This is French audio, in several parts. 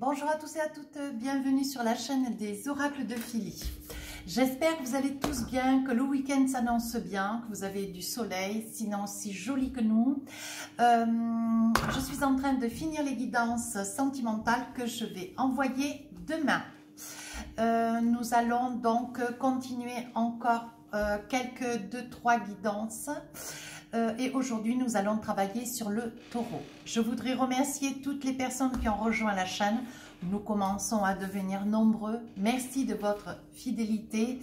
Bonjour à tous et à toutes, bienvenue sur la chaîne des oracles de Philly. J'espère que vous allez tous bien, que le week-end s'annonce bien, que vous avez du soleil, sinon aussi joli que nous. Je suis en train de finir les guidances sentimentales que je vais envoyer demain. Nous allons donc continuer encore quelques 2-3 guidances. Et aujourd'hui, nous allons travailler sur le taureau. Je voudrais remercier toutes les personnes qui ont rejoint la chaîne. Nous commençons à devenir nombreux. Merci de votre fidélité.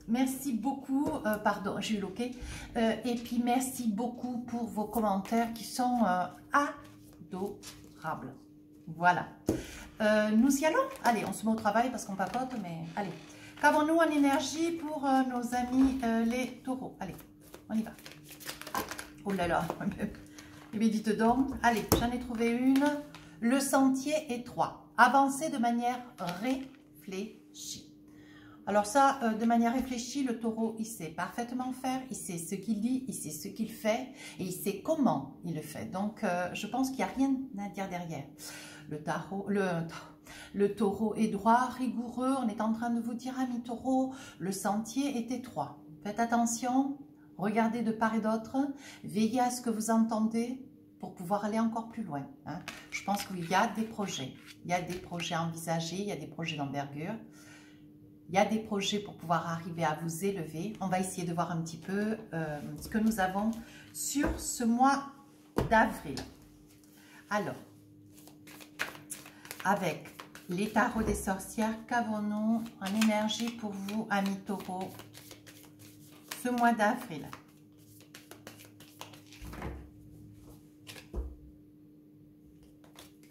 Merci beaucoup, pardon, j'ai eu l'ok. Et puis, merci beaucoup pour vos commentaires qui sont adorables. Voilà. Nous y allons. Allez, on se met au travail parce qu'on papote, mais allez. Qu'avons-nous en énergie pour nos amis les taureaux? Allez. On y va. Oh là là. Mais dites donc. Allez, j'en ai trouvé une. Le sentier étroit. Avancer de manière réfléchie. Alors ça, de manière réfléchie, le taureau, il sait parfaitement faire. Il sait ce qu'il dit, il sait ce qu'il fait. Et il sait comment il le fait. Donc, je pense qu'il n'y a rien à dire derrière. Le taureau est droit, rigoureux. On est en train de vous dire, amis taureau, le sentier est étroit. Faites attention. Regardez de part et d'autre, veillez à ce que vous entendez pour pouvoir aller encore plus loin. Hein. Je pense qu'il y a des projets. Il y a des projets envisagés, il y a des projets d'envergure. Il y a des projets pour pouvoir arriver à vous élever. On va essayer de voir un petit peu ce que nous avons sur ce mois d'avril. Alors, avec les tarots des sorcières, qu'avons-nous en énergie pour vous, amis taureaux, ce mois d'avril?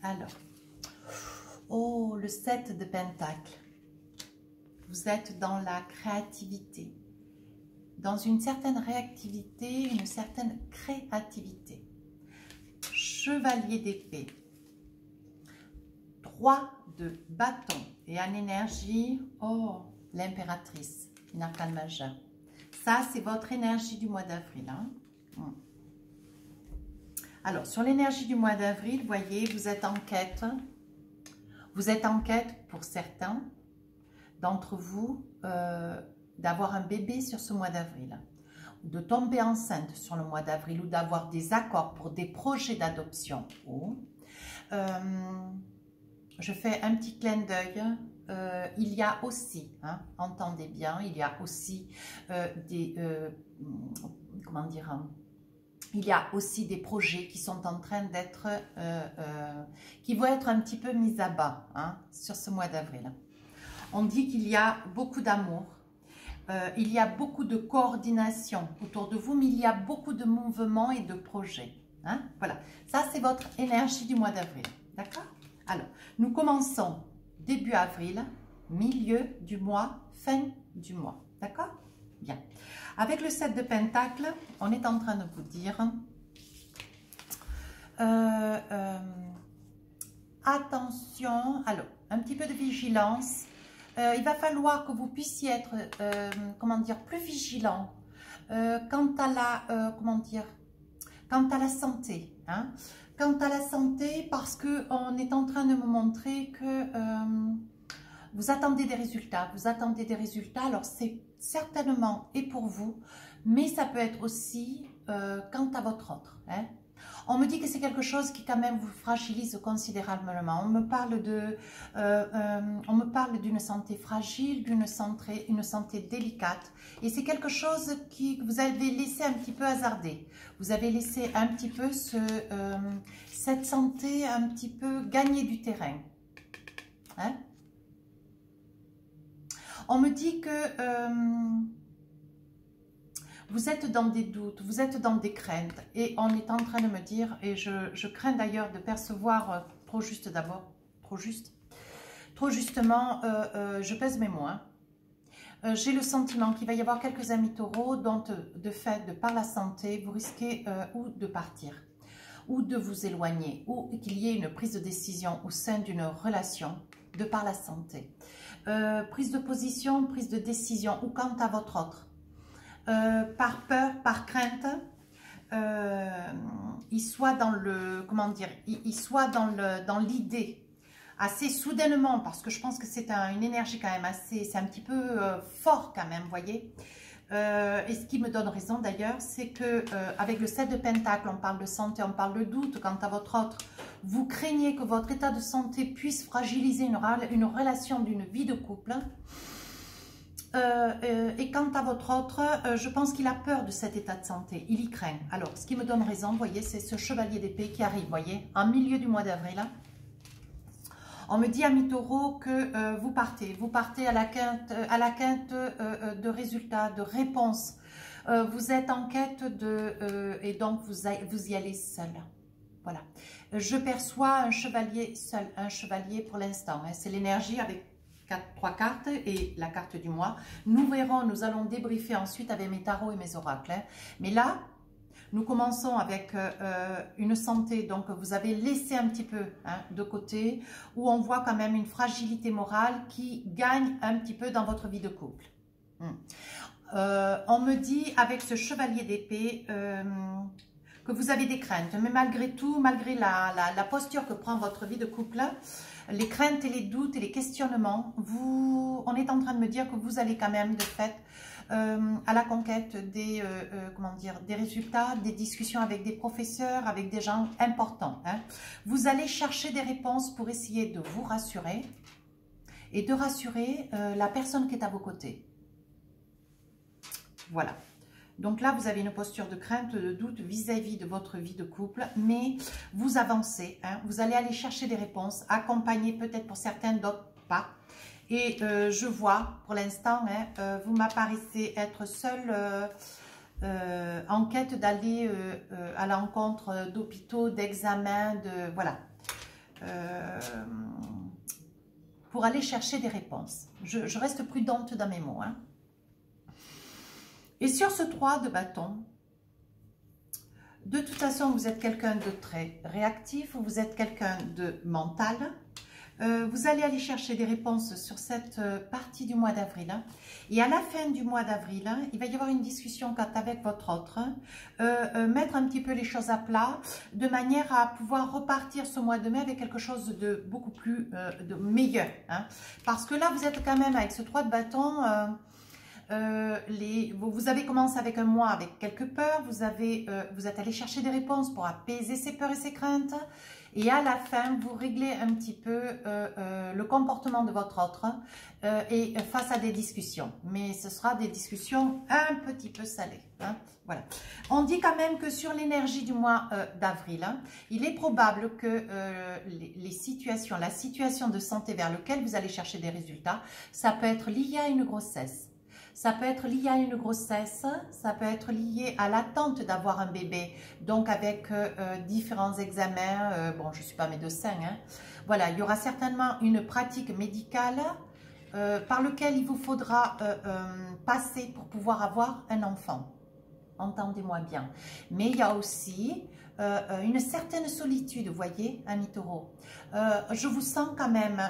Alors, oh, le 7 de Pentacle. Vous êtes dans la créativité, dans une certaine réactivité, une certaine créativité. Chevalier d'épée. 3 de bâton. Et en énergie, oh, l'impératrice, une arcane majeure. Ça, c'est votre énergie du mois d'avril. Hein? Alors, sur l'énergie du mois d'avril, vous voyez, vous êtes en quête. Vous êtes en quête, pour certains d'entre vous, d'avoir un bébé sur ce mois d'avril. De tomber enceinte sur le mois d'avril ou d'avoir des accords pour des projets d'adoption. Je fais un petit clin d'œil. Il y a aussi, hein, entendez bien, il y a aussi comment dire, il y a aussi des projets qui sont en train d'être, qui vont être un petit peu mis à bas, hein, sur ce mois d'avril. On dit qu'il y a beaucoup d'amour, il y a beaucoup de coordination autour de vous, mais il y a beaucoup de mouvements et de projets. Hein, voilà, ça c'est votre énergie du mois d'avril, d'accord? Alors, nous commençons début avril, milieu du mois, fin du mois. D'accord? Bien. Avec le 7 de Pentacle, on est en train de vous dire attention, alors, un petit peu de vigilance. Il va falloir que vous puissiez être, comment dire, plus vigilant quant à la, comment dire, quant à la santé. Hein? Quant à la santé, parce qu'on est en train de me montrer que vous attendez des résultats. Vous attendez des résultats, alors c'est certainement et pour vous, mais ça peut être aussi quant à votre autre. Hein. On me dit que c'est quelque chose qui quand même vous fragilise considérablement. On me parle d'une santé fragile, une santé délicate. Et c'est quelque chose que vous avez laissé un petit peu hasarder. Vous avez laissé un petit peu cette santé un petit peu gagner du terrain. Hein? On me dit que vous êtes dans des doutes, vous êtes dans des craintes. Et on est en train de me dire, et je crains d'ailleurs de percevoir trop juste d'abord, trop justement, je pèse mes mots. Hein. J'ai le sentiment qu'il va y avoir quelques amis taureaux dont, de fait, de par la santé, vous risquez ou de partir, ou de vous éloigner, ou qu'il y ait une prise de décision au sein d'une relation de par la santé. Prise de position, prise de décision, ou quant à votre autre. Par peur, par crainte, il soit dans le, comment dire, il soit dans l'idée assez soudainement, parce que je pense que c'est une énergie quand même assez, c'est un petit peu fort quand même, vous voyez. Et ce qui me donne raison d'ailleurs, c'est que avec le 7 de Pentacle, on parle de santé, on parle de doute quant à votre autre. Vous craignez que votre état de santé puisse fragiliser une relation d'une vie de couple. Et quant à votre autre, je pense qu'il a peur de cet état de santé, il y craint. Alors, ce qui me donne raison, vous voyez, c'est ce chevalier d'épée qui arrive, vous voyez, en milieu du mois d'avril. On me dit, ami Taureau, que vous partez à la quinte de résultats, de réponses. Vous êtes en quête et donc vous y allez seul. Voilà. Je perçois un chevalier seul, un chevalier pour l'instant. Hein. C'est l'énergie avec 3 cartes et la carte du mois. Nous verrons, nous allons débriefer ensuite avec mes tarots et mes oracles. Hein. Mais là, nous commençons avec une santé, donc vous avez laissé un petit peu de côté, où on voit quand même une fragilité morale qui gagne un petit peu dans votre vie de couple. On me dit avec ce chevalier d'épée que vous avez des craintes, mais malgré tout, malgré la posture que prend votre vie de couple, les craintes et les doutes et les questionnements, on est en train de me dire que vous allez quand même de fait à la conquête des, des résultats, des discussions avec des professeurs, avec des gens importants. Hein. Vous allez chercher des réponses pour essayer de vous rassurer et de rassurer la personne qui est à vos côtés. Voilà. Donc là, vous avez une posture de crainte, de doute vis-à-vis de votre vie de couple, mais vous avancez. Hein. Vous allez aller chercher des réponses, accompagner peut-être pour certains, d'autres pas. Et je vois, pour l'instant, hein, vous m'apparaissez être seul en quête d'aller à l'encontre d'hôpitaux, d'examens, voilà. Pour aller chercher des réponses. Je reste prudente dans mes mots. Hein. Et sur ce 3 de bâton, de toute façon, vous êtes quelqu'un de très réactif, vous êtes quelqu'un de mental. Vous allez aller chercher des réponses sur cette partie du mois d'avril. Hein. Et à la fin du mois d'avril, hein, il va y avoir une discussion avec votre autre. Hein, mettre un petit peu les choses à plat, de manière à pouvoir repartir ce mois de mai avec quelque chose de beaucoup plus meilleur. Hein. Parce que là, vous êtes quand même avec ce 3 de bâton... vous avez commencé avec un mois avec quelques peurs, vous êtes allé chercher des réponses pour apaiser ces peurs et ces craintes, et à la fin, vous réglez un petit peu le comportement de votre autre et face à des discussions. Mais ce sera des discussions un petit peu salées. Hein, voilà. On dit quand même que sur l'énergie du mois d'avril, hein, il est probable que la situation de santé vers laquelle vous allez chercher des résultats, ça peut être lié à une grossesse. Ça peut être lié à une grossesse, ça peut être lié à l'attente d'avoir un bébé, donc avec différents examens. Bon, je ne suis pas médecin, hein. Voilà, il y aura certainement une pratique médicale par laquelle il vous faudra passer pour pouvoir avoir un enfant. Entendez-moi bien. Mais il y a aussi une certaine solitude, vous voyez, ami Taureau. Je vous sens quand même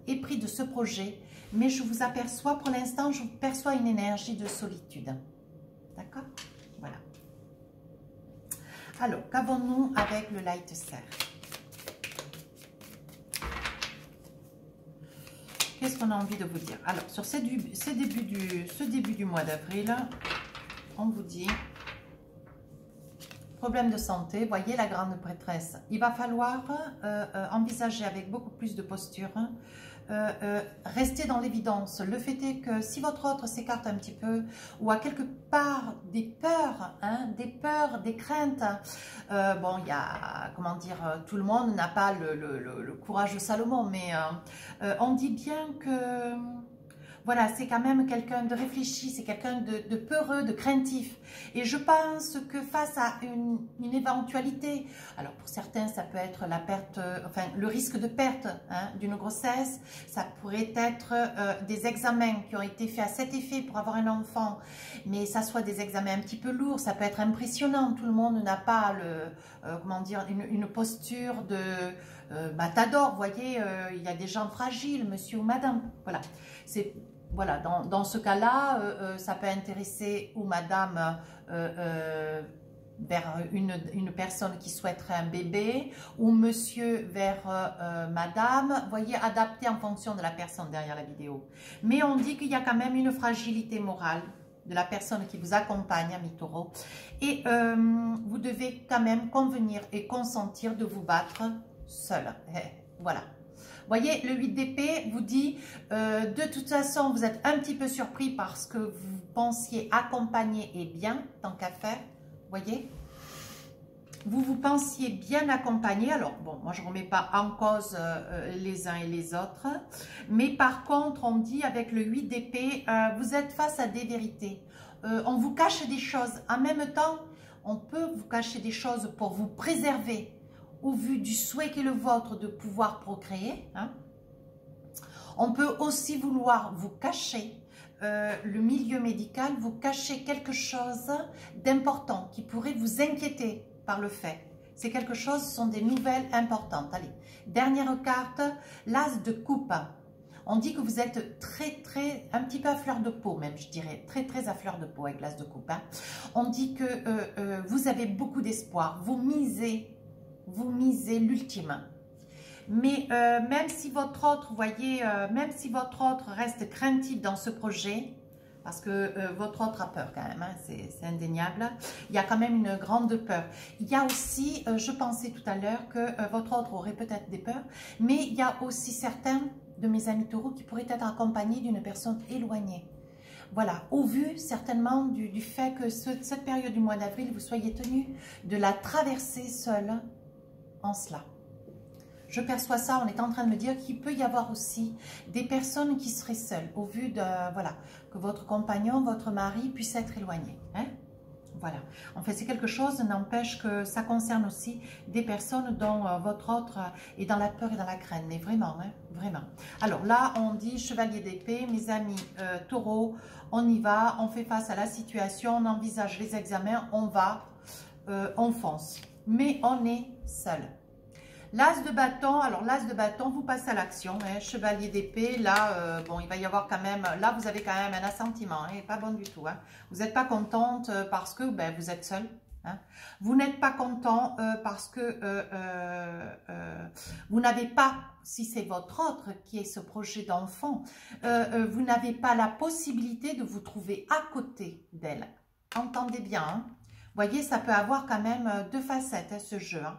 épris de ce projet, mais je vous aperçois, pour l'instant, je perçois une énergie de solitude. D'accord? Voilà. Alors, qu'avons-nous avec le Light Serre? Qu'est-ce qu'on a envie de vous dire? Alors, sur ce début du mois d'avril, on vous dit... Problème de santé, voyez la grande prêtresse. Il va falloir envisager avec beaucoup plus de posture, rester dans l'évidence. Le fait est que si votre autre s'écarte un petit peu ou a quelque part des peurs, des craintes, bon, il y a, comment dire, tout le monde n'a pas le courage de Salomon, mais on dit bien que... Voilà, c'est quand même quelqu'un de réfléchi, c'est quelqu'un de peureux, de craintif. Et je pense que face à une éventualité, alors pour certains ça peut être la perte, enfin le risque de perte d'une grossesse, ça pourrait être des examens qui ont été faits à cet effet pour avoir un enfant, mais ça soit des examens un petit peu lourds, ça peut être impressionnant, tout le monde n'a pas comment dire, une posture de... matador, vous voyez, il y a des gens fragiles, monsieur ou madame, voilà. Voilà, dans ce cas-là, ça peut intéresser ou madame vers une personne qui souhaiterait un bébé, ou monsieur vers madame, voyez, adapté en fonction de la personne derrière la vidéo. Mais on dit qu'il y a quand même une fragilité morale de la personne qui vous accompagne, amis taureaux, et vous devez quand même convenir et consentir de vous battre seul. Voilà. Voyez, le 8 d'épée vous dit, de toute façon, vous êtes un petit peu surpris parce que vous pensiez accompagner et bien, tant qu'à faire. Voyez, vous pensiez bien accompagner. Alors, bon, moi, je ne remets pas en cause les uns et les autres. Mais par contre, on dit avec le 8 d'épée, vous êtes face à des vérités. On vous cache des choses. En même temps, on peut vous cacher des choses pour vous préserver au vu du souhait qui est le vôtre de pouvoir procréer. Hein. On peut aussi vouloir vous cacher le milieu médical, vous cacher quelque chose d'important qui pourrait vous inquiéter par le fait. C'est quelque chose, ce sont des nouvelles importantes. Allez, dernière carte, l'as de coupe. On dit que vous êtes un petit peu à fleur de peau même, je dirais, très à fleur de peau avec l'as de coupe. Hein. On dit que vous avez beaucoup d'espoir, vous misez l'ultime. Mais même si votre autre, vous voyez, même si votre autre reste craintif dans ce projet, parce que votre autre a peur quand même, hein, c'est indéniable, il y a quand même une grande peur. Il y a aussi, je pensais tout à l'heure que votre autre aurait peut-être des peurs, mais il y a aussi certains de mes amis taureaux qui pourraient être accompagnés d'une personne éloignée. Voilà, au vu certainement du fait que cette période du mois d'avril, vous soyez tenu de la traverser seul en cela. Je perçois ça, on est en train de me dire qu'il peut y avoir aussi des personnes qui seraient seules au vu de, voilà, que votre compagnon, votre mari puisse être éloigné. Hein? Voilà. En fait, c'est quelque chose, n'empêche que ça concerne aussi des personnes dont votre autre est dans la peur et dans la crainte. Mais vraiment, hein, vraiment. Alors là, on dit chevalier d'épée, mes amis taureaux, on y va, on fait face à la situation, on envisage les examens, on va, on fonce. Mais on est seul. L'as de bâton, alors l'as de bâton, vous passez à l'action, hein, chevalier d'épée, là, bon, il va y avoir quand même, là, vous avez quand même un assentiment, hein, pas bon du tout, hein. Vous n'êtes pas contente parce que, ben, vous êtes seul, hein. Vous n'êtes pas content parce que vous n'avez pas, si c'est votre autre qui est ce projet d'enfant, vous n'avez pas la possibilité de vous trouver à côté d'elle. Entendez bien, hein. Voyez, ça peut avoir quand même deux facettes, hein, ce jeu, hein.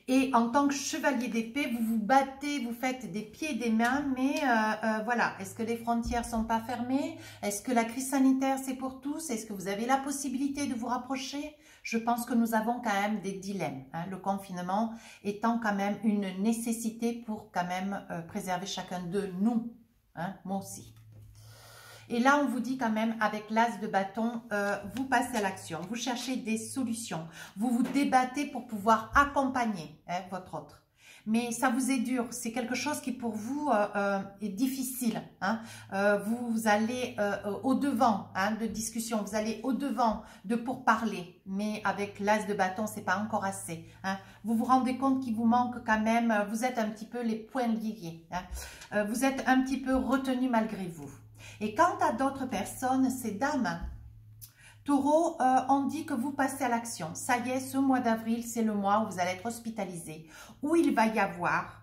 Et en tant que chevalier d'épée, vous vous battez, vous faites des pieds et des mains, mais voilà, est-ce que les frontières ne sont pas fermées? Est-ce que la crise sanitaire, c'est pour tous? Est-ce que vous avez la possibilité de vous rapprocher? Je pense que nous avons quand même des dilemmes, hein, le confinement étant quand même une nécessité pour quand même préserver chacun de nous, hein, moi aussi. Et là, on vous dit quand même, avec l'as de bâton, vous passez à l'action. Vous cherchez des solutions. Vous vous débattez pour pouvoir accompagner, hein, votre autre. Mais ça vous est dur. C'est quelque chose qui pour vous est difficile. Hein. Vous allez au-devant, hein, de discussion. Vous allez au-devant de pourparler. Mais avec l'as de bâton, c'est pas encore assez. Hein. Vous vous rendez compte qu'il vous manque quand même. Vous êtes un petit peu les poings liés. Hein. Vous êtes un petit peu retenu malgré vous. Et quant à d'autres personnes, ces dames, taureau, on dit que vous passez à l'action. Ça y est, ce mois d'avril, c'est le mois où vous allez être hospitalisé, où il va y avoir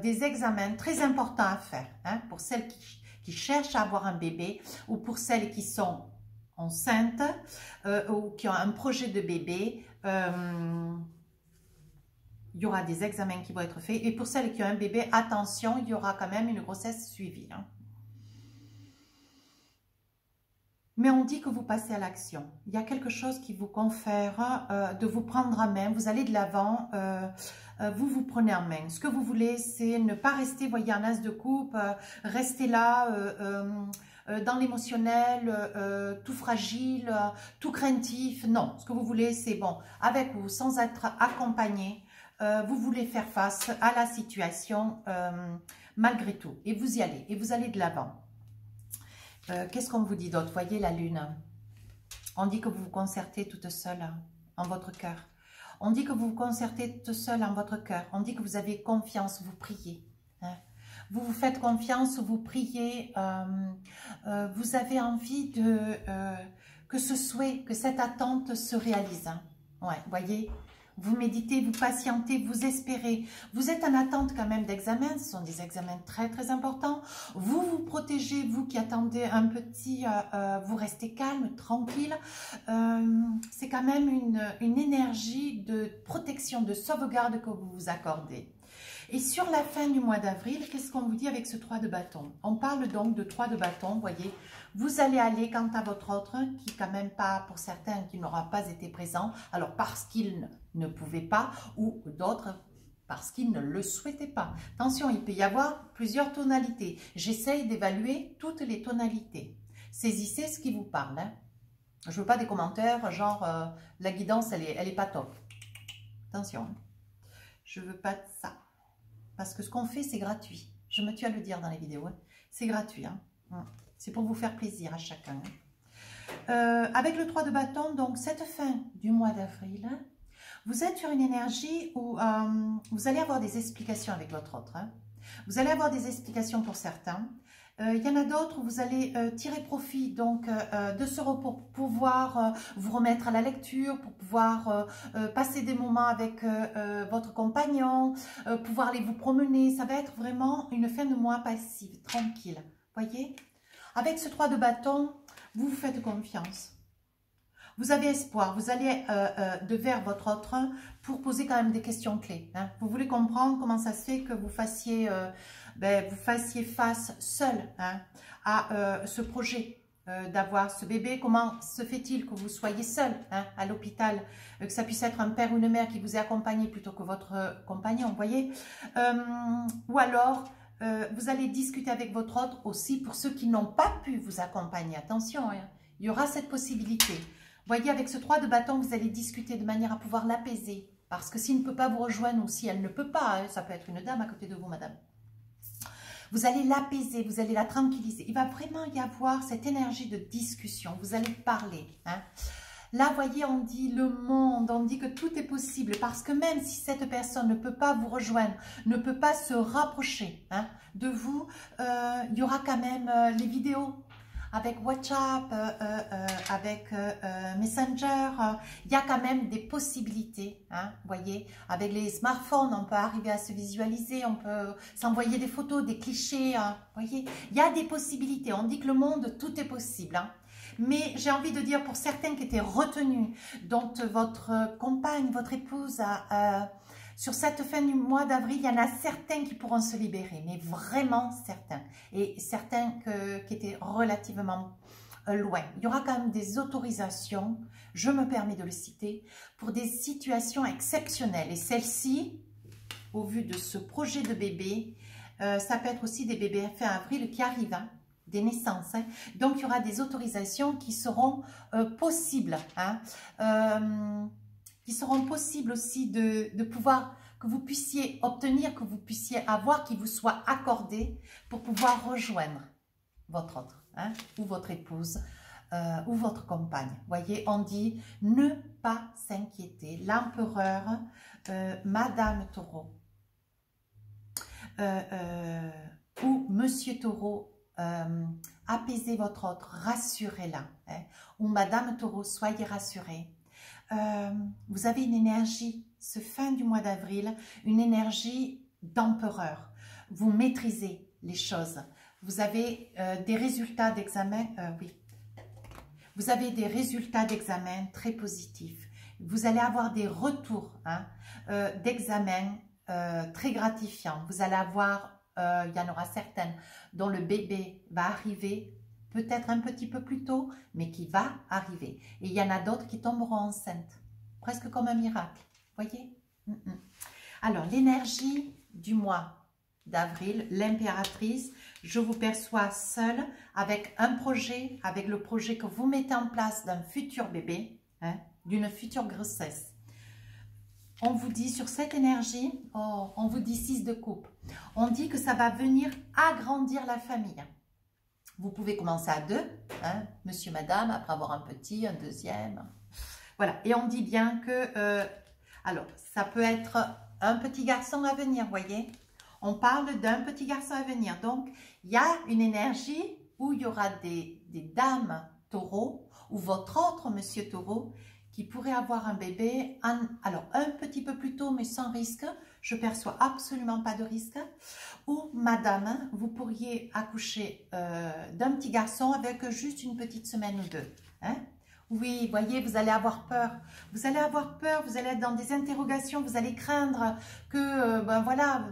des examens très importants à faire, hein, pour celles qui cherchent à avoir un bébé ou pour celles qui sont enceintes ou qui ont un projet de bébé. Il y aura des examens qui vont être faits. Et pour celles qui ont un bébé, attention, il y aura quand même une grossesse suivie, hein. Mais on dit que vous passez à l'action. Il y a quelque chose qui vous confère de vous prendre en main. Vous allez de l'avant, vous vous prenez en main. Ce que vous voulez, c'est ne pas rester, voyez, en as de coupe, rester là dans l'émotionnel, tout fragile, tout craintif. Non, ce que vous voulez, c'est bon, avec vous, sans être accompagné, vous voulez faire face à la situation malgré tout. Et vous y allez, et vous allez de l'avant. Qu'est-ce qu'on vous dit d'autre? Voyez la lune. On dit que vous vous concertez toute seule en votre cœur. On dit que vous vous concertez toute seule en votre cœur. On dit que vous avez confiance, vous priez. Hein. Vous vous faites confiance, vous priez. Vous avez envie que ce souhait, que cette attente se réalise. Hein. Ouais, voyez, vous méditez, vous patientez, vous espérez. Vous êtes en attente quand même d'examens. Ce sont des examens très très importants. Vous vous protégez, vous qui attendez un petit, vous restez calme, tranquille. C'est quand même une énergie de protection, de sauvegarde que vous vous accordez. Et sur la fin du mois d'avril, qu'est-ce qu'on vous dit avec ce 3 de bâton? On parle donc de 3 de bâton, voyez. Vous allez aller quant à votre autre, qui quand même pas, pour certains, qui n'aura pas été présent, alors parce qu'il ne pouvait pas, ou d'autres parce qu'ils ne le souhaitaient pas. Attention, il peut y avoir plusieurs tonalités. J'essaye d'évaluer toutes les tonalités. Saisissez ce qui vous parle. Hein. Je ne veux pas des commentaires, genre la guidance, elle est pas top. Attention, je ne veux pas de ça. Parce que ce qu'on fait, c'est gratuit. Je me tue à le dire dans les vidéos. Hein. C'est gratuit. Hein. C'est pour vous faire plaisir à chacun. Avec le 3 de bâton, donc cette fin du mois d'avril, vous êtes sur une énergie où vous allez avoir des explications avec votre autre. Hein. Vous allez avoir des explications pour certains. Il y en a d'autres où vous allez tirer profit donc, de ce repos pour pouvoir vous remettre à la lecture, pour pouvoir passer des moments avec votre compagnon, pouvoir aller vous promener. Ça va être vraiment une fin de mois passive, tranquille. Voyez? Avec ce 3 de bâton, vous vous faites confiance. Vous avez espoir. Vous allez de vers votre autre pour poser quand même des questions clés. Hein. Vous voulez comprendre comment ça se fait que vous fassiez face seul hein, à ce projet d'avoir ce bébé. Comment se fait-il que vous soyez seul hein, à l'hôpital, que ça puisse être un père ou une mère qui vous ait accompagné plutôt que votre compagnon, vous voyez ou alors, vous allez discuter avec votre autre aussi pour ceux qui n'ont pas pu vous accompagner. Attention, hein, il y aura cette possibilité. Vous voyez, avec ce 3 de bâton, vous allez discuter de manière à pouvoir l'apaiser. Parce que s'il ne peut pas vous rejoindre ou si elle ne peut pas, hein, ça peut être une dame à côté de vous, madame. Vous allez l'apaiser, vous allez la tranquilliser. Il va vraiment y avoir cette énergie de discussion. Vous allez parler. Hein. Là, vous voyez, on dit le monde, on dit que tout est possible. Parce que même si cette personne ne peut pas vous rejoindre, ne peut pas se rapprocher hein, de vous, il y aura quand même les vidéos. Avec WhatsApp, avec Messenger, il y a quand même des possibilités, hein, voyez. Avec les smartphones, on peut arriver à se visualiser, on peut s'envoyer des photos, des clichés, hein, voyez. Il y a des possibilités, on dit que le monde, tout est possible. Hein. Mais j'ai envie de dire pour certains qui étaient retenus, dont votre compagne, votre épouse sur cette fin du mois d'avril, il y en a certains qui pourront se libérer, mais vraiment certains. Et certains qui étaient relativement loin. Il y aura quand même des autorisations, je me permets de le citer, pour des situations exceptionnelles. Et celle-ci, au vu de ce projet de bébé, ça peut être aussi des bébés fin avril qui arrivent, hein, des naissances. Hein. Donc, il y aura des autorisations qui seront possibles, hein, qui seront possibles aussi de pouvoir, que vous puissiez obtenir, que vous puissiez avoir, qui vous soit accordé pour pouvoir rejoindre votre autre, hein, ou votre épouse, ou votre compagne. Voyez, on dit ne pas s'inquiéter. L'empereur, Madame Taureau, ou Monsieur Taureau, apaisez votre autre, rassurez-la, hein, ou Madame Taureau, soyez rassurée. Vous avez une énergie, ce fin du mois d'avril, une énergie d'empereur. Vous maîtrisez les choses. Vous avez des résultats d'examen, oui. Vous avez des résultats d'examen très positifs. Vous allez avoir des retours hein, d'examen très gratifiants. Vous allez avoir, il y en aura certaines dont le bébé va arriver peut-être un petit peu plus tôt, mais qui va arriver. Et il y en a d'autres qui tomberont enceintes, presque comme un miracle, voyez. Alors, l'énergie du mois d'avril, l'impératrice, je vous perçois seule avec un projet, avec le projet que vous mettez en place d'un futur bébé, hein, d'une future grossesse. On vous dit sur cette énergie, oh, on vous dit 6 de coupe, on dit que ça va venir agrandir la famille. Vous pouvez commencer à 2, hein, monsieur, madame, après avoir un petit, un deuxième. Voilà, et on dit bien que, alors, ça peut être un petit garçon à venir, voyez. On parle d'un petit garçon à venir. Donc, il y a une énergie où il y aura des dames Taureau ou votre autre monsieur Taureau qui pourrait avoir un bébé, alors un petit peu plus tôt mais sans risque, je perçois absolument pas de risque, ou madame, vous pourriez accoucher d'un petit garçon avec juste une petite semaine ou deux. Hein? Oui, voyez, vous allez avoir peur, vous allez avoir peur, vous allez être dans des interrogations, vous allez craindre que, ben voilà,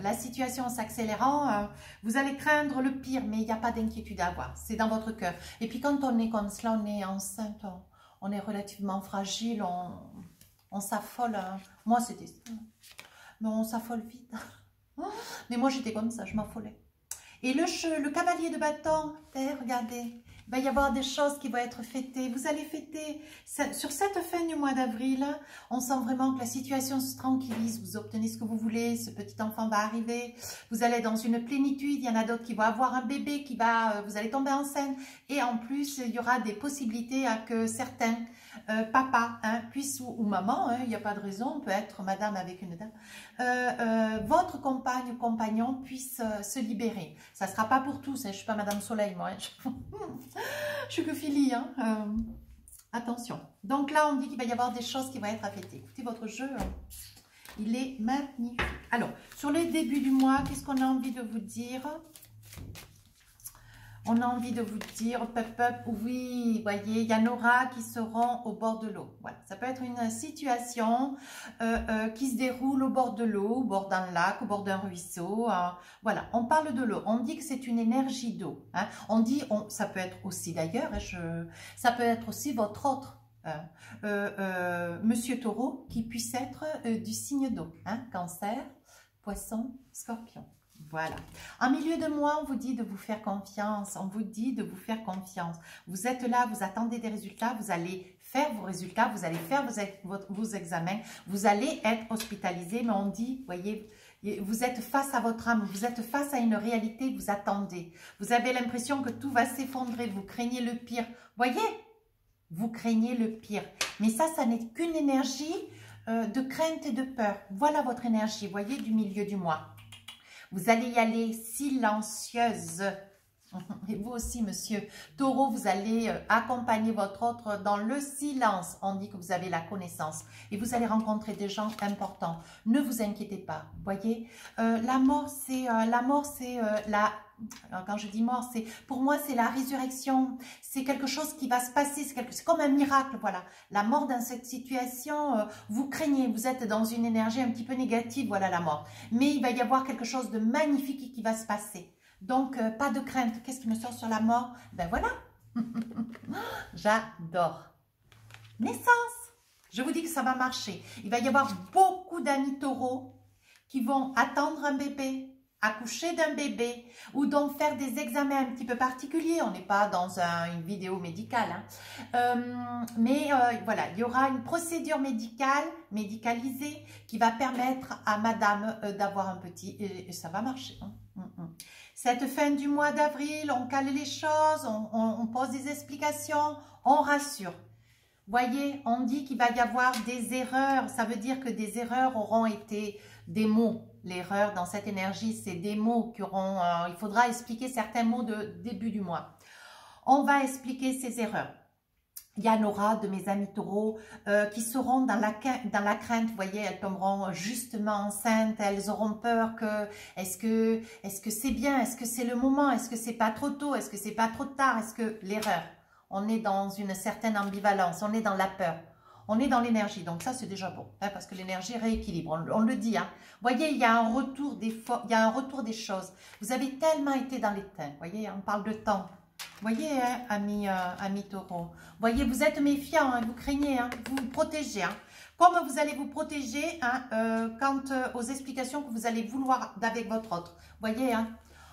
la situation s'accélérant, vous allez craindre le pire, mais il n'y a pas d'inquiétude à avoir, c'est dans votre cœur. Et puis quand on est comme cela, on est enceinte, on est relativement fragile, on s'affole. Hein. Moi, c'était ça. Mais on s'affole vite. Mais moi, j'étais comme ça, je m'affolais. Et le cavalier de bâton, regardez, il va y avoir des choses qui vont être fêtées. Vous allez fêter. Sur cette fin du mois d'avril, on sent vraiment que la situation se tranquillise. Vous obtenez ce que vous voulez. Ce petit enfant va arriver. Vous allez dans une plénitude. Il y en a d'autres qui vont avoir un bébé vous allez tomber enceinte. Et en plus, il y aura des possibilités à que certains papas puissent, ou maman, il n'y a pas de raison, on peut être madame avec une dame, votre compagne ou compagnon puisse se libérer. Ça ne sera pas pour tous, je ne suis pas Madame Soleil, moi. Je suis que Philly, attention. Donc là, on dit qu'il va y avoir des choses qui vont être à fêter. Écoutez, votre jeu, il est magnifique. Alors, sur le début du mois, qu'est-ce qu'on a envie de vous dire? On a envie de vous dire, oui, voyez, il y en aura qui seront au bord de l'eau. Voilà, ça peut être une situation qui se déroule au bord de l'eau, au bord d'un lac, au bord d'un ruisseau. Voilà, on parle de l'eau. On dit que c'est une énergie d'eau. Hein. On dit, ça peut être aussi d'ailleurs, ça peut être aussi votre autre. Monsieur Taureau, qui puisse être du signe d'eau. Hein, Cancer, Poisson, Scorpion. Voilà. En milieu de mois, on vous dit de vous faire confiance. On vous dit de vous faire confiance. Vous êtes là, vous attendez des résultats, vous allez faire vos résultats, vous allez faire vos examens, vous allez être hospitalisé, mais on dit, voyez, vous êtes face à votre âme, vous êtes face à une réalité, vous attendez. Vous avez l'impression que tout va s'effondrer, vous craignez le pire. Voyez, vous craignez le pire. Mais ça n'est qu'une énergie de crainte et de peur. Voilà votre énergie, voyez, du milieu du mois. Vous allez y aller silencieuse. Et vous aussi, monsieur Taureau, vous allez accompagner votre autre dans le silence. On dit que vous avez la connaissance. Et vous allez rencontrer des gens importants. Ne vous inquiétez pas. Voyez, la mort, c'est quand je dis mort, pour moi, c'est la résurrection. C'est quelque chose qui va se passer. C'est comme un miracle, voilà. La mort dans cette situation, vous craignez. Vous êtes dans une énergie un petit peu négative, voilà la mort. Mais il va y avoir quelque chose de magnifique qui va se passer. Donc, pas de crainte. Qu'est-ce qui me sort sur la mort? Ben voilà. J'adore. Naissance. Je vous dis que ça va marcher. Il va y avoir beaucoup d'amis taureaux qui vont attendre un bébé, accoucher d'un bébé ou donc faire des examens un petit peu particuliers. On n'est pas dans une vidéo médicale. Mais voilà, il y aura une procédure médicalisée qui va permettre à madame d'avoir un petit... Et ça va marcher. Hein. Cette fin du mois d'avril, on cale les choses, on pose des explications, on rassure. Voyez, on dit qu'il va y avoir des erreurs. Ça veut dire que des erreurs auront été des mots. L'erreur dans cette énergie, c'est des mots qui auront... il faudra expliquer certains mots de début du mois. On va expliquer ces erreurs. Il y en aura de mes amis taureaux qui seront dans la crainte, vous voyez, elles tomberont justement enceintes, elles auront peur que, est-ce que c'est bien, est-ce que c'est le moment, est-ce que c'est pas trop tôt, est-ce que c'est pas trop tard, est-ce que l'erreur, on est dans une certaine ambivalence, on est dans la peur, on est dans l'énergie, donc ça c'est déjà bon, hein, parce que l'énergie rééquilibre, on le dit, hein. Vous voyez, il y a un retour des choses, vous avez tellement été dans les teints, vous voyez, on parle de temps. Voyez, hein, amis taureaux, voyez, vous êtes méfiants, hein, vous craignez, hein, vous vous protégez. Hein. Comme vous allez vous protéger hein, quant aux explications que vous allez vouloir avec votre autre. Voyez, hein,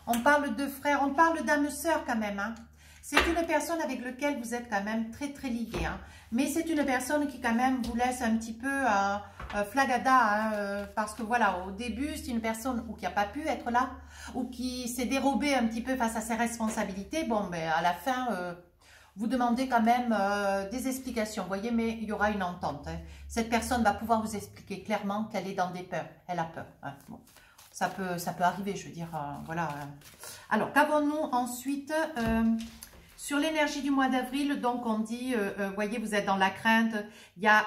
on parle de frère, on parle d'âme sœur quand même. Hein. C'est une personne avec laquelle vous êtes quand même très très lié. Hein. Mais c'est une personne qui quand même vous laisse un petit peu flagada. Hein, parce que voilà, au début, c'est une personne qui n'a pas pu être là. Ou qui s'est dérobée un petit peu face à ses responsabilités. Bon, ben à la fin, vous demandez quand même des explications. Vous voyez, mais il y aura une entente. Hein. Cette personne va pouvoir vous expliquer clairement qu'elle est dans des peurs. Elle a peur. Hein. Bon. Ça peut arriver, je veux dire, voilà. Alors, qu'avons-nous ensuite Sur l'énergie du mois d'avril, donc on dit, voyez, vous êtes dans la crainte, il y a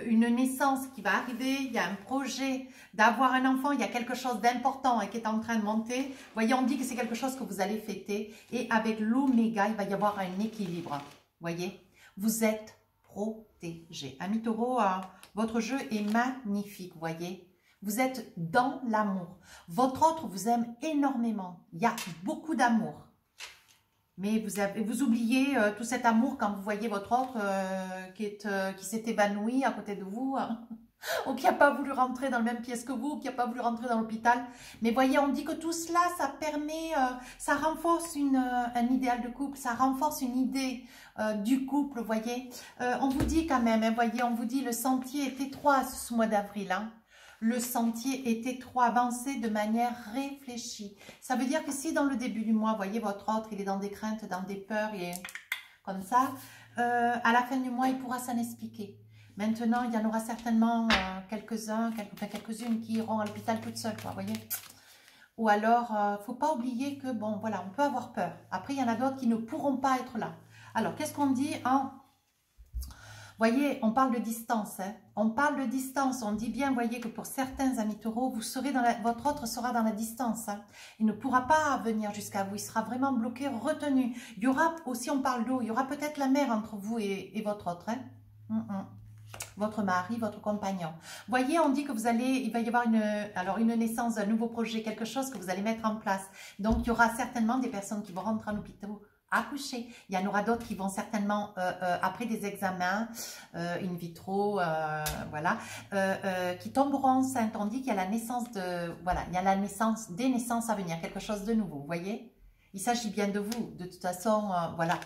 une naissance qui va arriver, il y a un projet d'avoir un enfant, il y a quelque chose d'important qui est en train de monter. Voyez, on dit que c'est quelque chose que vous allez fêter et avec l'oméga, il va y avoir un équilibre. Voyez, vous êtes protégé. Amis taureaux, votre jeu est magnifique, voyez. Vous êtes dans l'amour. Votre autre vous aime énormément. Il y a beaucoup d'amour. Mais vous oubliez tout cet amour quand vous voyez votre autre qui s'est évanoui à côté de vous, hein, ou qui n'a pas voulu rentrer dans la même pièce que vous, ou qui n'a pas voulu rentrer dans l'hôpital. Mais voyez, on dit que tout cela, ça permet, ça renforce un idéal de couple, ça renforce une idée du couple, voyez. On vous dit quand même, hein, voyez, on vous dit le sentier est étroit ce mois d'avril, hein. Le sentier est étroit, avancé de manière réfléchie. Ça veut dire que si dans le début du mois, voyez votre autre, il est dans des craintes, dans des peurs, et comme ça, à la fin du mois, il pourra s'en expliquer. Maintenant, il y en aura certainement quelques-unes qui iront à l'hôpital toutes seules, quoi, voyez. Ou alors, faut pas oublier que, bon, voilà, on peut avoir peur. Après, il y en a d'autres qui ne pourront pas être là. Alors, qu'est-ce qu'on dit en... Voyez, on parle de distance, hein. On parle de distance, on dit bien, voyez, que pour certains amis taureaux, vous serez votre autre sera dans la distance, hein. Il ne pourra pas venir jusqu'à vous, il sera vraiment bloqué, retenu. Il y aura aussi, on parle d'eau, il y aura peut-être la mer entre vous et votre autre, hein. Votre mari, votre compagnon. Voyez, on dit que il va y avoir une naissance d'un nouveau projet, quelque chose que vous allez mettre en place. Donc, il y aura certainement des personnes qui vont rentrer en hôpital, accoucher. Il y en aura d'autres qui vont certainement, après des examens, in vitro, voilà, qui tomberont enceintes. On dit qu'il y a la naissance voilà, il y a des naissances à venir, quelque chose de nouveau, vous voyez. Il s'agit bien de vous, de toute façon, voilà.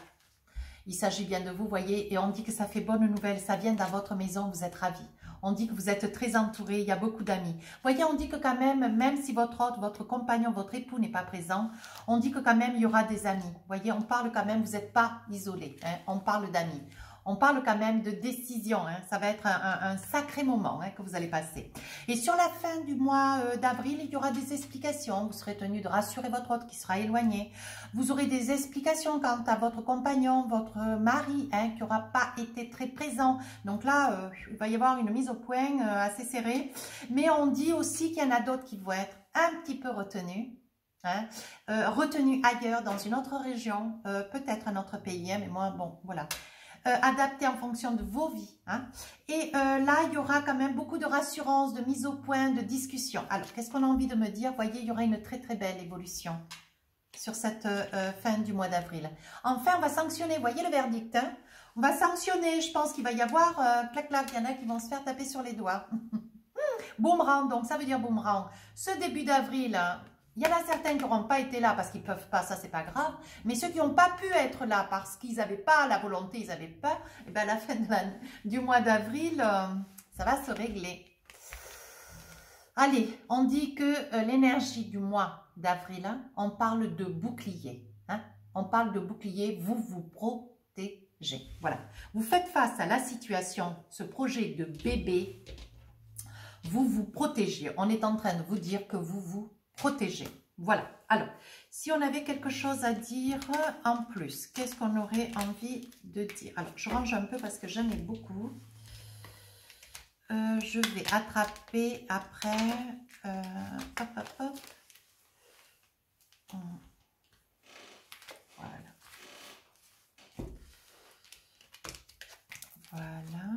Il s'agit bien de vous, voyez, et on dit que ça fait bonne nouvelle, ça vient dans votre maison, vous êtes ravis. On dit que vous êtes très entouré, il y a beaucoup d'amis. Voyez, on dit que quand même si votre hôte, votre compagnon, votre époux n'est pas présent, on dit que quand même il y aura des amis. Voyez, on parle quand même, vous n'êtes pas isolé, hein, on parle d'amis. On parle quand même de décision, hein. Ça va être un sacré moment, hein, que vous allez passer. Et sur la fin du mois d'avril, il y aura des explications. Vous serez tenu de rassurer votre hôte qui sera éloigné. Vous aurez des explications quant à votre compagnon, votre mari, hein, qui n'aura pas été très présent. Donc là, il va y avoir une mise au point assez serrée. Mais on dit aussi qu'il y en a d'autres qui vont être un petit peu retenus. Hein, retenus ailleurs, dans une autre région, peut-être un autre pays, hein, mais moi, bon, voilà. Adapté en fonction de vos vies. Hein. Et là, il y aura quand même beaucoup de rassurance, de mise au point, de discussion. Alors, qu'est-ce qu'on a envie de me dire? Vous voyez, il y aura une très très belle évolution sur cette fin du mois d'avril. Enfin, on va sanctionner, vous voyez le verdict, hein. On va sanctionner, je pense qu'il va y avoir, clac clac, il y en a qui vont se faire taper sur les doigts. Boomerang, donc ça veut dire boomerang. Ce début d'avril, hein, il y en a certains qui n'auront pas été là parce qu'ils ne peuvent pas, ça c'est pas grave. Mais ceux qui n'ont pas pu être là parce qu'ils n'avaient pas la volonté, ils avaient peur, et bien à la fin du mois d'avril, ça va se régler. Allez, on dit que l'énergie du mois d'avril, hein, on parle de bouclier. Hein, on parle de bouclier, vous vous protégez. Voilà, vous faites face à la situation, ce projet de bébé, vous vous protégez. On est en train de vous dire que vous vous protégez. Voilà. Alors, si on avait quelque chose à dire en plus, qu'est-ce qu'on aurait envie de dire? Alors, je range un peu parce que j'en ai beaucoup. Je vais attraper après. Hop, hop, hop. Voilà. Voilà.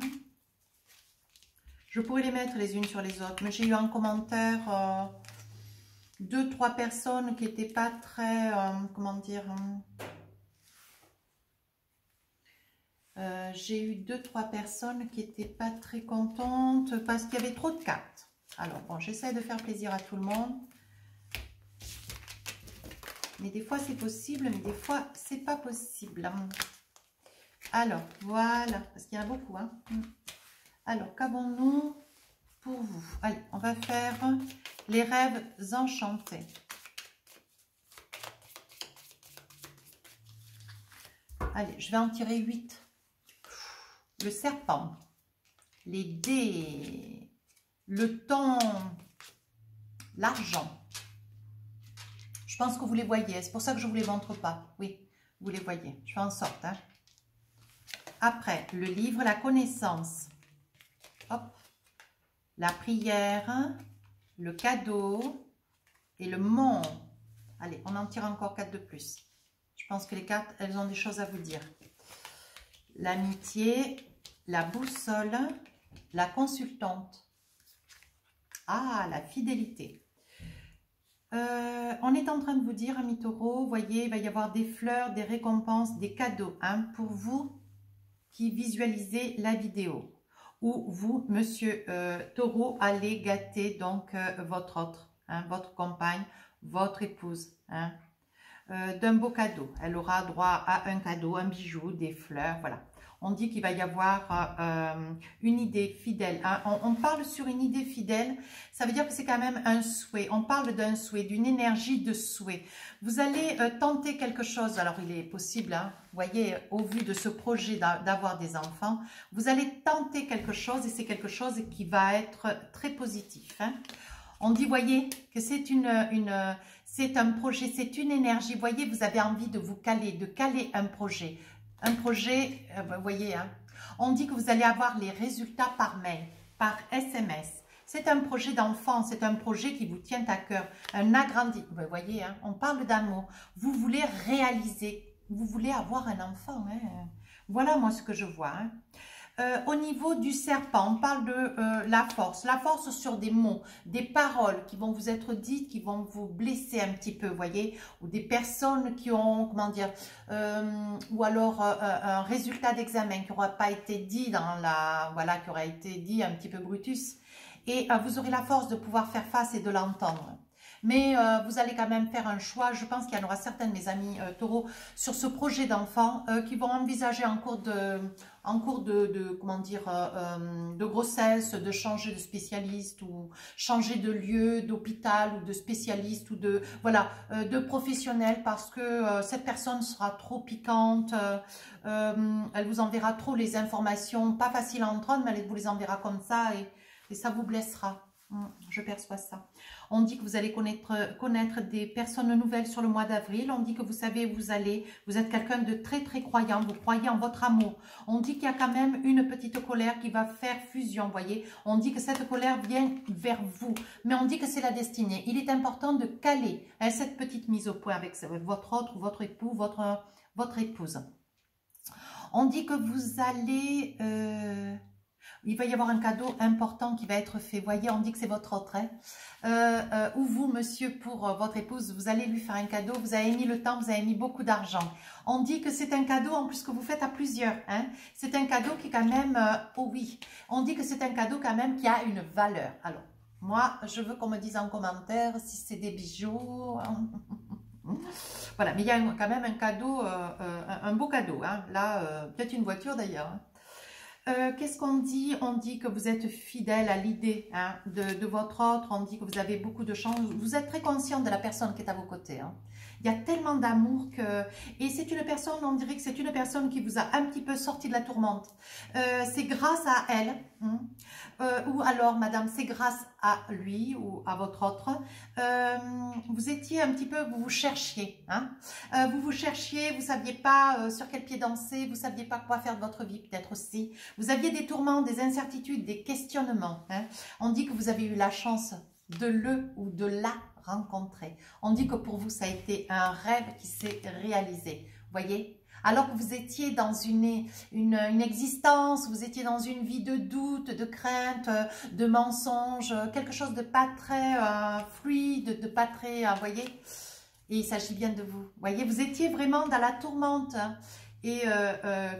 Je pourrais les mettre les unes sur les autres, mais j'ai eu un commentaire... 2-3 personnes qui n'étaient pas très, comment dire, j'ai eu 2-3 personnes qui n'étaient pas très contentes parce qu'il y avait trop de cartes. Alors bon, j'essaie de faire plaisir à tout le monde, mais des fois c'est possible, mais des fois c'est pas possible. Alors voilà, parce qu'il y en a beaucoup, hein. Alors qu'avons-nous pour vous? Allez, on va faire les rêves enchantés. Allez, je vais en tirer 8. Le serpent, les dés, le temps, l'argent. Je pense que vous les voyez, c'est pour ça que je ne vous les montre pas. Oui, vous les voyez. Je fais en sorte. Hein. Après, le livre, la connaissance. Hop. La prière, le cadeau et le monde. Allez, on en tire encore 4 de plus. Je pense que les 4, elles ont des choses à vous dire. L'amitié, la boussole, la consultante. Ah, la fidélité. On est en train de vous dire, amis taureaux, vous voyez, il va y avoir des fleurs, des récompenses, des cadeaux hein, pour vous qui visualisez la vidéo. Ou vous, monsieur taureau, allez gâter donc votre autre, hein, votre compagne, votre épouse, hein, d'un beau cadeau. Elle aura droit à un cadeau, un bijou, des fleurs, voilà. On dit qu'il va y avoir une idée fidèle. Hein. On parle sur une idée fidèle, ça veut dire que c'est quand même un souhait. On parle d'un souhait, d'une énergie de souhait. Vous allez tenter quelque chose. Alors, il est possible, hein, vous voyez, au vu de ce projet d'avoir des enfants, vous allez tenter quelque chose et c'est quelque chose qui va être très positif. Hein. On dit, voyez, que c'est c'est un projet, c'est une énergie. Vous voyez, vous avez envie de vous caler, de caler un projet. Un projet, vous voyez, hein, on dit que vous allez avoir les résultats par mail, par SMS. C'est un projet d'enfant, c'est un projet qui vous tient à cœur, un agrandi. Vous voyez, hein, on parle d'amour. Vous voulez réaliser, vous voulez avoir un enfant. Hein. Voilà moi ce que je vois. Hein. Au niveau du serpent, on parle de la force sur des mots, des paroles qui vont vous être dites, qui vont vous blesser un petit peu, vous voyez, ou des personnes qui ont, comment dire, ou alors un résultat d'examen qui n'aura pas été dit dans la, voilà, qui aura été dit un petit peu brutus, et vous aurez la force de pouvoir faire face et de l'entendre. Mais vous allez quand même faire un choix. Je pense qu'il y en aura certains de mes amis taureaux sur ce projet d'enfant qui vont envisager en cours de comment dire, de grossesse, de changer de spécialiste ou changer de lieu, d'hôpital ou de spécialiste ou de, voilà, de professionnel parce que cette personne sera trop piquante, elle vous enverra trop les informations, pas facile à entendre, mais elle vous les enverra comme ça et ça vous blessera. Je perçois ça. On dit que vous allez connaître des personnes nouvelles sur le mois d'avril. On dit que vous savez où vous allez. Vous êtes quelqu'un de très très croyant. Vous croyez en votre amour. On dit qu'il y a quand même une petite colère qui va faire fusion. Vous voyez. On dit que cette colère vient vers vous. Mais on dit que c'est la destinée. Il est important de caler hein, cette petite mise au point avec votre autre ou votre époux, votre épouse. On dit que vous allez... il va y avoir un cadeau important qui va être fait. Vous voyez, on dit que c'est votre autre. Hein. Ou vous, monsieur, pour votre épouse, vous allez lui faire un cadeau. Vous avez mis le temps, vous avez mis beaucoup d'argent. On dit que c'est un cadeau en plus que vous faites à plusieurs. Hein. C'est un cadeau qui quand même... oh oui, on dit que c'est un cadeau quand même qui a une valeur. Alors, moi, je veux qu'on me dise en commentaire si c'est des bijoux... Voilà, mais il y a quand même un cadeau, un beau cadeau. Hein. Là, peut-être une voiture d'ailleurs. Hein. Qu'est-ce qu'on dit? On dit que vous êtes fidèle à l'idée hein, de votre autre. On dit que vous avez beaucoup de chance. Vous êtes très conscient de la personne qui est à vos côtés. Hein. Il y a tellement d'amour que... Et c'est une personne, on dirait que c'est une personne qui vous a un petit peu sorti de la tourmente. C'est grâce à elle. Hein. Ou alors, madame, c'est grâce à lui ou à votre autre. Vous étiez un petit peu, vous vous cherchiez. Hein. Vous vous cherchiez, vous ne saviez pas sur quel pied danser, vous ne saviez pas quoi faire de votre vie peut-être aussi. Vous aviez des tourments, des incertitudes, des questionnements. Hein. On dit que vous avez eu la chance de le ou de la rencontrer. On dit que pour vous, ça a été un rêve qui s'est réalisé. Vous voyez? Alors que vous étiez dans une existence, vous étiez dans une vie de doute, de crainte, de mensonge, quelque chose de pas très fluide, de pas très... vous voyez? Et il s'agit bien de vous. Vous voyez, vous étiez vraiment dans la tourmente. Hein. Et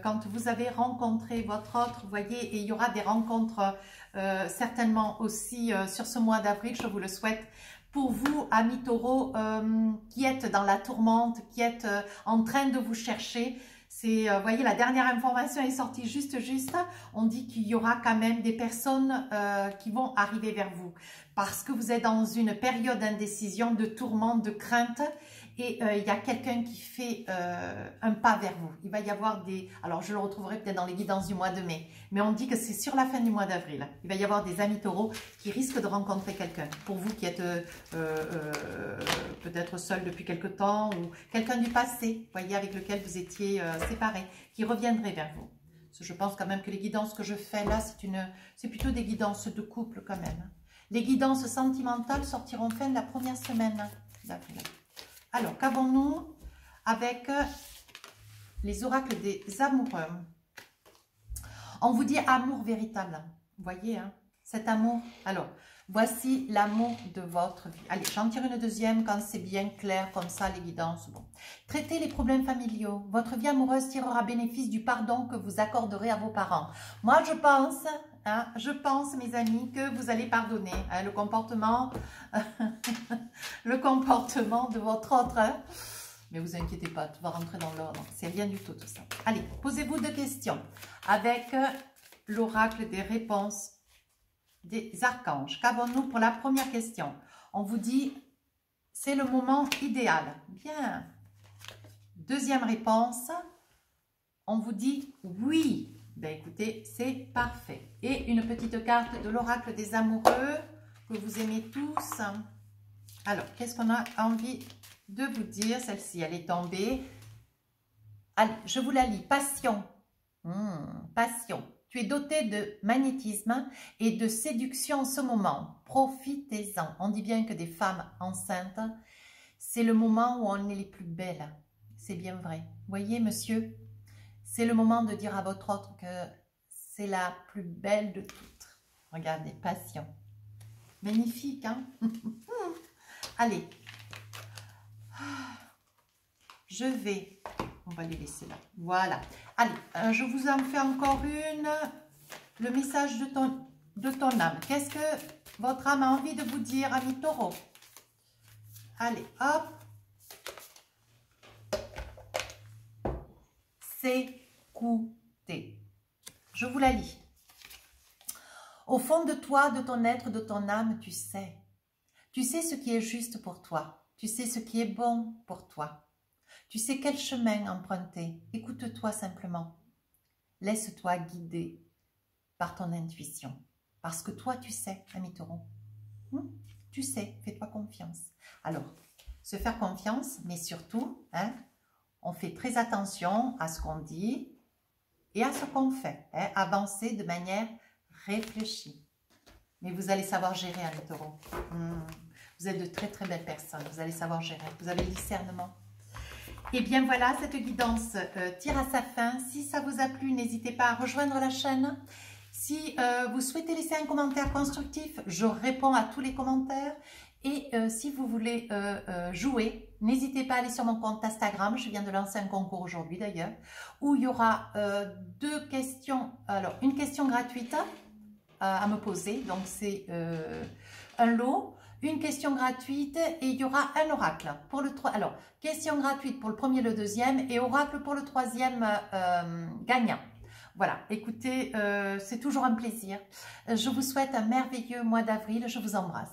quand vous avez rencontré votre autre, vous voyez, et il y aura des rencontres certainement aussi sur ce mois d'avril, je vous le souhaite. Pour vous, amis taureaux, qui êtes dans la tourmente, qui êtes en train de vous chercher, c'est, vous voyez, la dernière information est sortie juste. On dit qu'il y aura quand même des personnes qui vont arriver vers vous. parce que vous êtes dans une période d'indécision, de tourmente, de crainte, et il y a quelqu'un qui fait un pas vers vous. Il va y avoir des... Alors, je le retrouverai peut-être dans les guidances du mois de mai, mais on dit que c'est sur la fin du mois d'avril. Il va y avoir des amis taureaux qui risquent de rencontrer quelqu'un. Pour vous qui êtes peut-être seul depuis quelque temps, ou quelqu'un du passé, voyez, avec lequel vous étiez séparés, qui reviendrait vers vous. Parce que je pense quand même que les guidances que je fais là, c'est plutôt des guidances de couple quand même. Les guidances sentimentales sortiront fin de la première semaine d'avril. Alors, qu'avons-nous avec les oracles des amoureux? On vous dit amour véritable. Vous voyez, hein, cet amour. Alors, voici l'amour de votre vie. Allez, j'en tire une deuxième quand c'est bien clair, comme ça, les guidances. Bon. Traitez les problèmes familiaux. Votre vie amoureuse tirera bénéfice du pardon que vous accorderez à vos parents. Moi, je pense, mes amis, que vous allez pardonner hein, le comportement de votre autre. Hein. Mais vous inquiétez pas, tout va rentrer dans l'ordre. C'est rien du tout, tout ça. Allez, posez-vous deux questions avec l'oracle des réponses des archanges. Qu'avons-nous pour la première question? On vous dit, c'est le moment idéal. Bien. Deuxième réponse, on vous dit oui. Ben écoutez, c'est parfait. Et une petite carte de l'oracle des amoureux que vous aimez tous. Alors, qu'est-ce qu'on a envie de vous dire? Celle-ci, elle est tombée. Allez, je vous la lis. Passion. Passion. Tu es doté de magnétisme et de séduction en ce moment. Profitez-en. On dit bien que des femmes enceintes, c'est le moment où on est les plus belles. C'est bien vrai. Vous voyez, monsieur, c'est le moment de dire à votre autre que c'est la plus belle de toutes. Regardez, passion. Magnifique, hein? Allez. Je vais... On va les laisser là. Voilà. Allez, je vous en fais encore une. Le message de ton âme. Qu'est-ce que votre âme a envie de vous dire, ami taureau? Allez, hop. S'écouter. Je vous la lis. Au fond de toi, de ton être, de ton âme, tu sais. Tu sais ce qui est juste pour toi. Tu sais ce qui est bon pour toi. Tu sais quel chemin emprunter. Écoute-toi simplement. Laisse-toi guider par ton intuition. Parce que toi, tu sais, ami taureau. Tu sais, fais-toi confiance. Alors, se faire confiance, mais surtout, hein, on fait très attention à ce qu'on dit et à ce qu'on fait. Hein, avancer de manière réfléchie. Mais vous allez savoir gérer, ami taureau. Vous êtes de très très belles personnes. Vous allez savoir gérer. Vous avez le discernement. Et bien voilà, cette guidance tire à sa fin. Si ça vous a plu, n'hésitez pas à rejoindre la chaîne. Si vous souhaitez laisser un commentaire constructif, je réponds à tous les commentaires. Et si vous voulez jouer, n'hésitez pas à aller sur mon compte Instagram. Je viens de lancer un concours aujourd'hui d'ailleurs, où il y aura deux questions. Alors, une question gratuite à me poser. Donc, c'est un lot. Une question gratuite et il y aura un oracle. Pour le alors, question gratuite pour le premier et le deuxième et oracle pour le troisième gagnant. Voilà, écoutez, c'est toujours un plaisir. Je vous souhaite un merveilleux mois d'avril. Je vous embrasse.